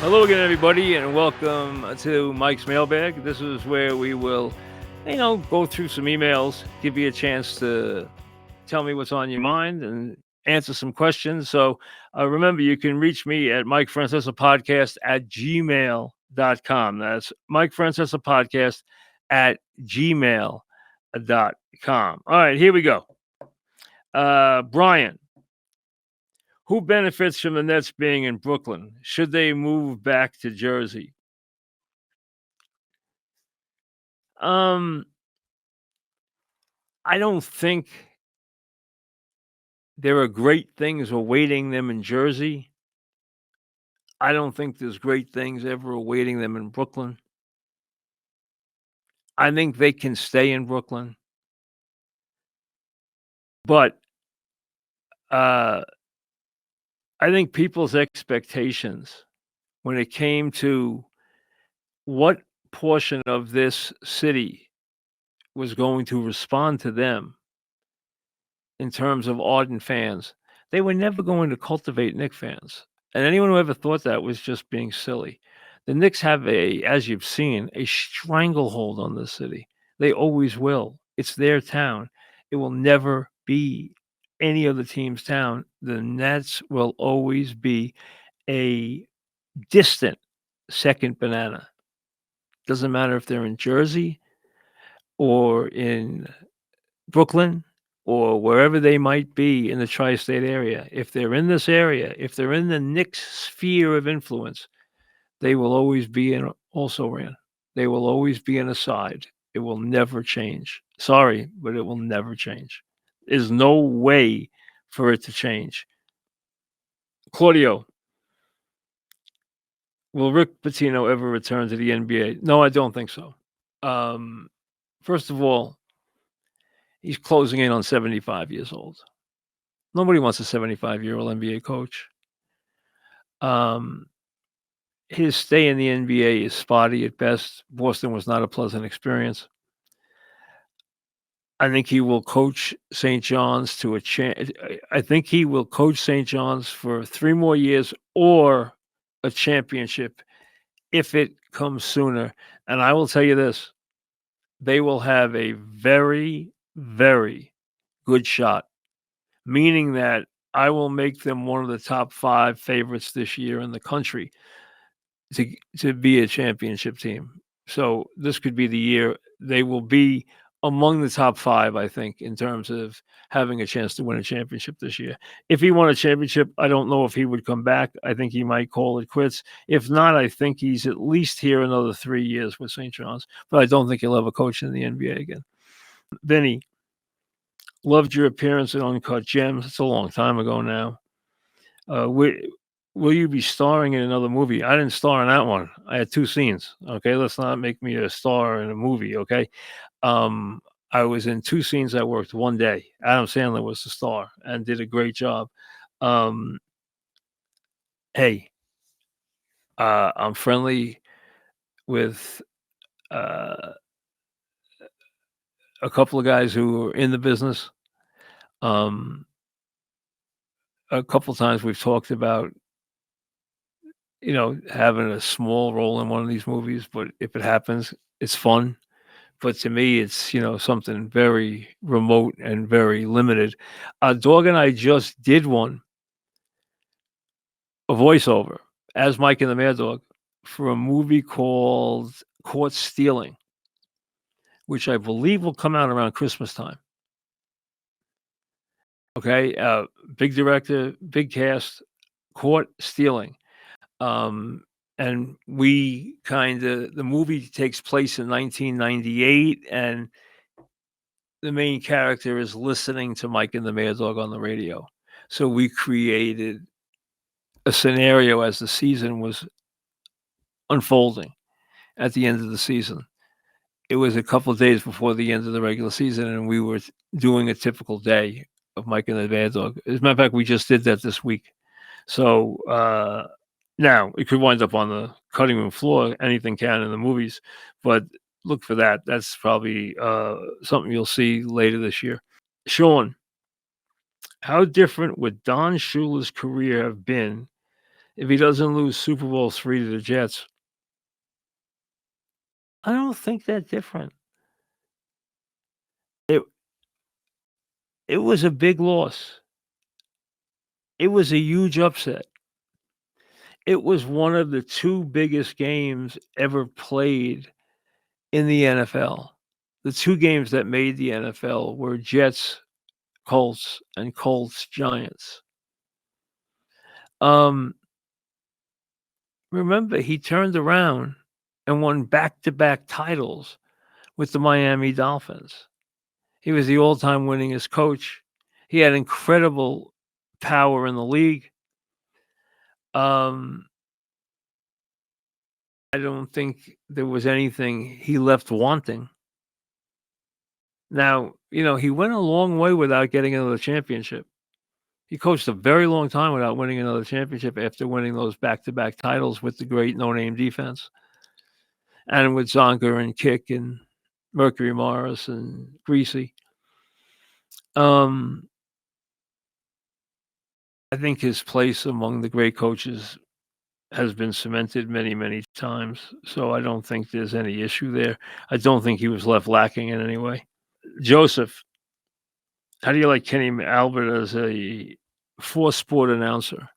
Hello again, everybody, and welcome to Mike's Mailbag. This is where we will, go through some emails, give you a chance to tell me what's on your mind and answer some questions. So remember, you can reach me at Mike Francesa Podcast at gmail.com. That's Mike Francesa Podcast at gmail.com. All right, here we go. Brian. Who benefits from the Nets being in Brooklyn? Should they move back to Jersey? Um, I don't think there are great things awaiting them in Jersey. I don't think there's great things ever awaiting them in Brooklyn. I think they can stay in Brooklyn. But I think people's expectations when it came to what portion of this city was going to respond to them in terms of ardent fans, they were never going to cultivate Knicks fans. And anyone who ever thought that was just being silly. The Knicks have as you've seen, a stranglehold on this city. They always will. It's their town. It will never be any other team's town. The Nets will always be a distant second banana. Doesn't matter if they're in Jersey or in Brooklyn or wherever they might be in the tri-state area. If they're in this area, if they're in the Knicks sphere of influence, they will always be an also ran. They will always be an aside. It will never change. Sorry, but it will never change. There's no way for it to change. Claudio, will Rick Pitino ever return to the NBA? No, I don't think so. First of all, he's closing in on 75 years old. Nobody wants a 75-year-old NBA coach. His stay in the NBA is spotty at best. Boston was not a pleasant experience. I think he will coach St. John's to a chance. I think he will coach St. John's for 3 more years or a championship if it comes sooner. And I will tell you this, they will have a very, very good shot, meaning that I will make them one of the top 5 favorites this year in the country to be a championship team. So this could be the year they will be among the top 5, I think, in terms of having a chance to win a championship this year. If he won a championship, I don't know if he would come back. I think he might call it quits. If not, I think he's at least here another 3 years with St. John's, but I don't think he'll ever coach in the NBA again. Vinny, loved your appearance in Uncut Gems. It's a long time ago now. Will you be starring in another movie? I didn't star in that one. I had 2 scenes. Okay, let's not make me a star in a movie. Okay, I was in 2 scenes that worked one day. Adam Sandler was the star and did a great job. Hey, I'm friendly with a couple of guys who are in the business. A couple of times we've talked about having a small role in one of these movies, but if it happens, it's fun. But to me, it's, something very remote and very limited. Dog and I just did a voiceover as Mike and the Mad Dog for a movie called Caught Stealing, which I believe will come out around Christmas time. Okay, big director, big cast, Caught Stealing. And the movie takes place in 1998, and the main character is listening to Mike and the Mad Dog on the radio. So we created a scenario as the season was unfolding at the end of the season. It was a couple of days before the end of the regular season, and we were doing a typical day of Mike and the Mad Dog. As a matter of fact, we just did that this week. So now it could wind up on the cutting room floor. Anything can in the movies, but look for that. That's probably something you'll see later this year. Sean, how different would Don Shula's career have been if he doesn't lose Super Bowl III to the Jets, I don't think that different. It it was a big loss. It was a huge upset. It was one of the 2 biggest games ever played in the NFL. The 2 games that made the NFL were Jets, Colts, and Colts, Giants. Um, remember, he turned around and won back-to-back titles with the Miami Dolphins. He was the all-time winningest coach. He had incredible power in the league. Um, I don't think there was anything he left wanting. Now, he went a long way without getting another championship. He coached a very long time without winning another championship after winning those back-to-back titles with the great no-name defense. And with Zonka and Kick and Mercury Morris and Greasy. I think his place among the great coaches has been cemented many, many times. So I don't think there's any issue there. I don't think he was left lacking in any way. Joseph, how do you like Kenny Albert as a four-sport announcer?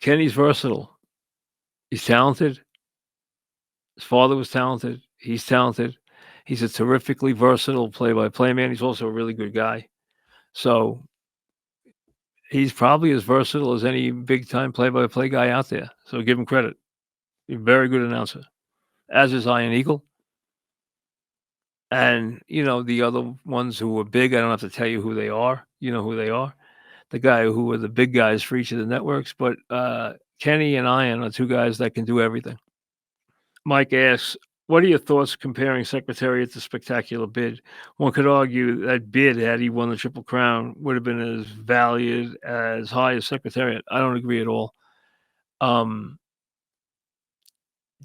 Kenny's versatile. He's talented. His father was talented. He's talented. He's a terrifically versatile play-by-play man. He's also a really good guy. So he's probably as versatile as any big-time play-by-play guy out there. So give him credit. He's a very good announcer, as is Iron Eagle. And, the other ones who were big, I don't have to tell you who they are. You know who they are. The guy who were the big guys for each of the networks. But Kenny and Ian are 2 guys that can do everything. Mike asks, what are your thoughts comparing Secretariat to Spectacular Bid? One could argue that Bid, had he won the Triple Crown, would have been as valued as high as Secretariat. I don't agree at all.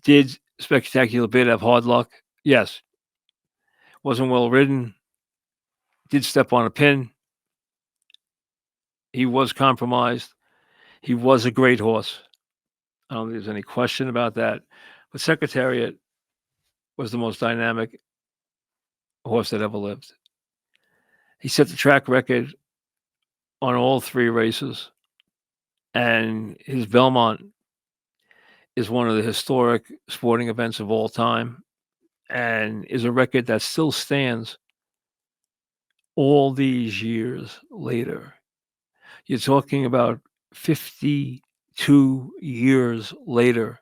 Did Spectacular Bid have hard luck? Yes. Wasn't well ridden. Did step on a pin. He was compromised. He was a great horse. I don't think there's any question about that. But Secretariat was the most dynamic horse that ever lived. He set the track record on all 3 races. And his Belmont is one of the historic sporting events of all time and is a record that still stands all these years later. You're talking about 52 years later.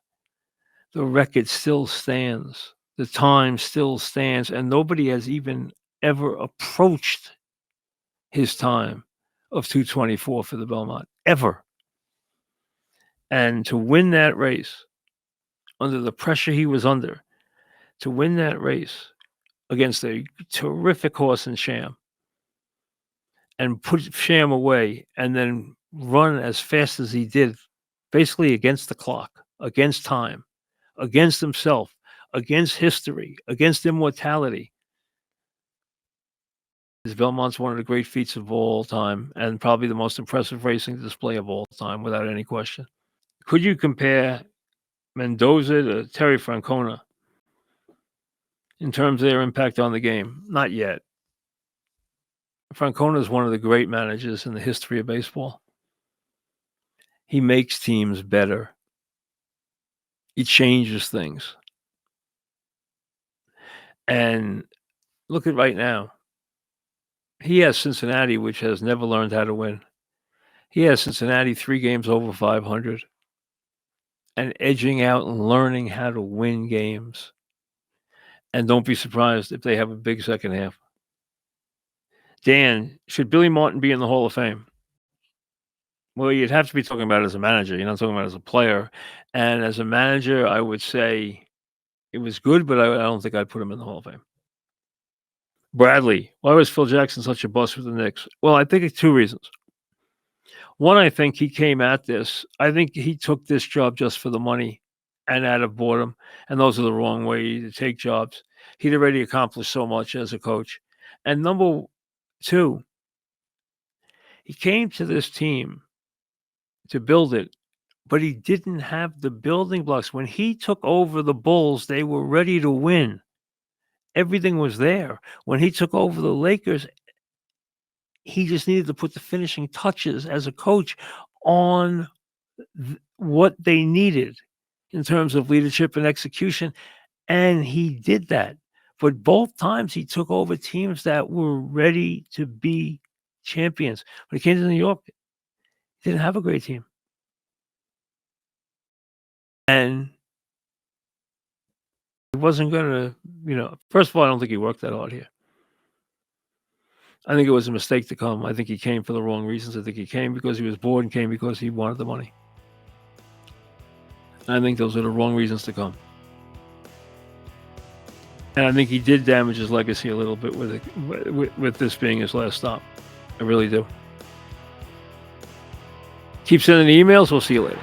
The record still stands. The time still stands. And nobody has even ever approached his time of 2:24 for the Belmont. Ever. And to win that race, under the pressure he was under, to win that race against a terrific horse in Sham and put Sham away and then run as fast as he did, basically against the clock, against time, against himself, against history, against immortality. His Belmont's one of the great feats of all time and probably the most impressive racing display of all time, without any question. Could you compare Mendoza to Terry Francona in terms of their impact on the game? Not yet. Francona is one of the great managers in the history of baseball. He makes teams better. He changes things. And look at right now. He has Cincinnati, which has never learned how to win. He has Cincinnati 3 games over 500 and edging out and learning how to win games. And don't be surprised if they have a big second half. Dan, should Billy Martin be in the Hall of Fame? Well, you'd have to be talking about it as a manager. You're not talking about it as a player. And as a manager, I would say it was good, but I don't think I'd put him in the Hall of Fame. Bradley, why was Phil Jackson such a bust with the Knicks? Well, I think it's 2 reasons. One, I think he came at this. I think he took this job just for the money and out of boredom. And those are the wrong way to take jobs. He'd already accomplished so much as a coach. And number 2, He came to this team to build it, but he didn't have the building blocks. When he took over the Bulls, they were ready to win. Everything was there. When he took over the Lakers, he just needed to put the finishing touches as a coach on what they needed in terms of leadership and execution, and he did that. But both times he took over teams that were ready to be champions. When he came to New York, he didn't have a great team. And he wasn't going to, first of all, I don't think he worked that hard here. I think it was a mistake to come. I think he came for the wrong reasons. I think he came because he was bored and came because he wanted the money. I think those are the wrong reasons to come. And I think he did damage his legacy a little bit with this being his last stop. I really do. Keep sending the emails. We'll see you later.